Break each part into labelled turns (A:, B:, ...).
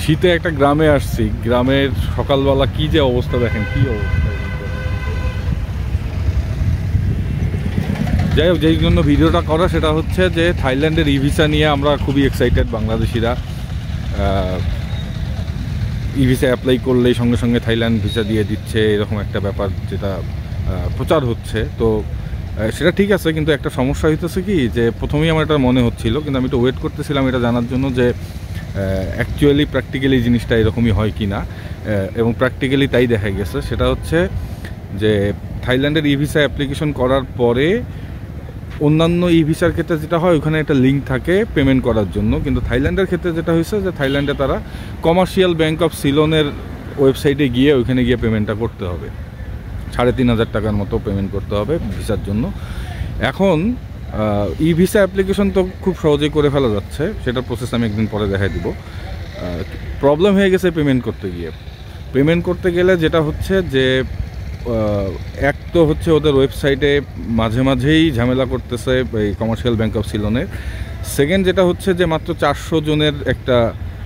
A: শীতে একটা গ্রামে আসছি, গ্রামের সকালবেলা কি যে অবস্থা দেখেন, কি অবস্থা। যাই হোক, যেই জন্য ভিডিওটা করা সেটা হচ্ছে যে থাইল্যান্ডের ই ভিসা নিয়ে আমরা খুবই এক্সাইটেড বাংলাদেশিরা। ই ভিসা অ্যাপ্লাই করলেই সঙ্গে সঙ্গে থাইল্যান্ড ভিসা দিয়ে দিচ্ছে, এরকম একটা ব্যাপার যেটা প্রচার হচ্ছে। তো সেটা ঠিক আছে, কিন্তু একটা সমস্যা হইতেছে কি, যে প্রথমেই আমার এটা মনে হচ্ছিল, কিন্তু আমি একটু ওয়েট করতেছিলাম এটা জানার জন্য যে অ্যাকচুয়ালি প্র্যাকটিক্যালি জিনিসটা এরকমই হয় কি না। এবং প্র্যাকটিক্যালি তাই দেখা গেছে। সেটা হচ্ছে যে থাইল্যান্ডের ই ভিসা অ্যাপ্লিকেশন করার পরে অন্যান্য ই ভিসার ক্ষেত্রে যেটা হয়, ওখানে একটা লিঙ্ক থাকে পেমেন্ট করার জন্য, কিন্তু থাইল্যান্ডের ক্ষেত্রে যেটা হয়েছে যে থাইল্যান্ডে তারা কমার্শিয়াল ব্যাংক অফ সিলনের ওয়েবসাইটে গিয়ে ওইখানে গিয়ে পেমেন্টটা করতে হবে। ৩,৫০০ টাকার মতো পেমেন্ট করতে হবে ভিসার জন্য। এখন ই ভিসা অ্যাপ্লিকেশন তো খুব সহজেই করে ফেলা যাচ্ছে, সেটার প্রসেস আমি একদিন পরে দেখাই দিব। প্রবলেম হয়ে গেছে পেমেন্ট করতে গেলে যেটা হচ্ছে যে এক তো হচ্ছে ওদের ওয়েবসাইটে মাঝে মাঝেই ঝামেলা করতেছে এই কমার্শিয়াল ব্যাংক অফ সিলনের। সেকেন্ড যেটা হচ্ছে যে মাত্র 400 জনের একটা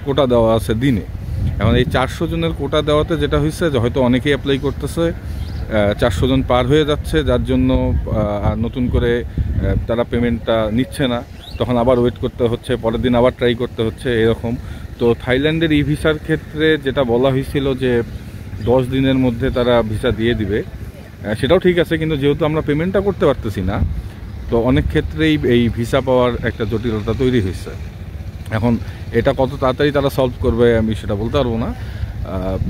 A: কোটা দেওয়া আছে দিনে। এখন এই 400 জনের কোটা দেওয়াতে যেটা হয়েছে যে হয়তো অনেকেই অ্যাপ্লাই করতেছে, 400 জন পার হয়ে যাচ্ছে, যার জন্য আর নতুন করে তারা পেমেন্টটা নিচ্ছে না, তখন আবার ওয়েট করতে হচ্ছে, পরের দিন আবার ট্রাই করতে হচ্ছে, এরকম। তো থাইল্যান্ডের ই ভিসার ক্ষেত্রে যেটা বলা হয়েছিল যে 10 দিনের মধ্যে তারা ভিসা দিয়ে দিবে, সেটাও ঠিক আছে, কিন্তু যেহেতু আমরা পেমেন্টটা করতে পারতেছি না, তো অনেক ক্ষেত্রেই এই ভিসা পাওয়ার একটা জটিলতা তৈরি হয়েছে। এখন এটা কত তাড়াতাড়ি তারা সলভ করবে আমি সেটা বলতে পারবো না।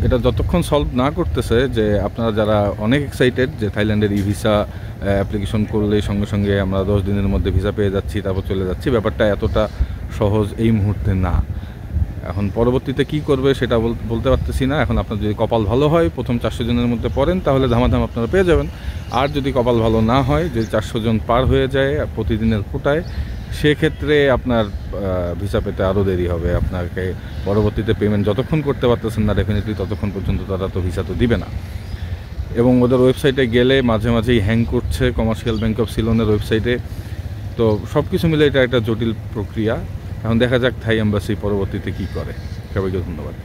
A: এটা যতক্ষণ সলভ না করতেছে, যে আপনারা যারা অনেক এক্সাইটেড যে থাইল্যান্ডের ই ভিসা অ্যাপ্লিকেশন করলে সঙ্গে সঙ্গে আমরা 10 দিনের মধ্যে ভিসা পেয়ে যাচ্ছি, তারপর চলে যাচ্ছি, ব্যাপারটা এতটা সহজ এই মুহূর্তে না। এখন পরবর্তীতে কি করবে সেটা বলতে পারতেছি না। এখন আপনার যদি কপাল ভালো হয়, প্রথম 400 জনের মধ্যে পড়েন, তাহলে ধামাধাম আপনারা পেয়ে যাবেন। আর যদি কপাল ভালো না হয়, যদি 400 জন পার হয়ে যায় প্রতিদিনের কোটায়, সেক্ষেত্রে আপনার ভিসা পেতে আরও দেরি হবে। আপনাকে পরবর্তীতে পেমেন্ট যতক্ষণ করতে পারতেছেন না ডেফিনেটলি, ততক্ষণ পর্যন্ত তারা তো ভিসা তো দিবে না। এবং ওদের ওয়েবসাইটে গেলে মাঝে মাঝেই হ্যাং করছে কমার্শিয়াল ব্যাংক অফ সিলনের ওয়েবসাইটে। তো সব কিছু মিলে এটা একটা জটিল প্রক্রিয়া। এখন দেখা যাক থাই এম্বাসি পরবর্তীতে কী করে। সবাইকে ধন্যবাদ।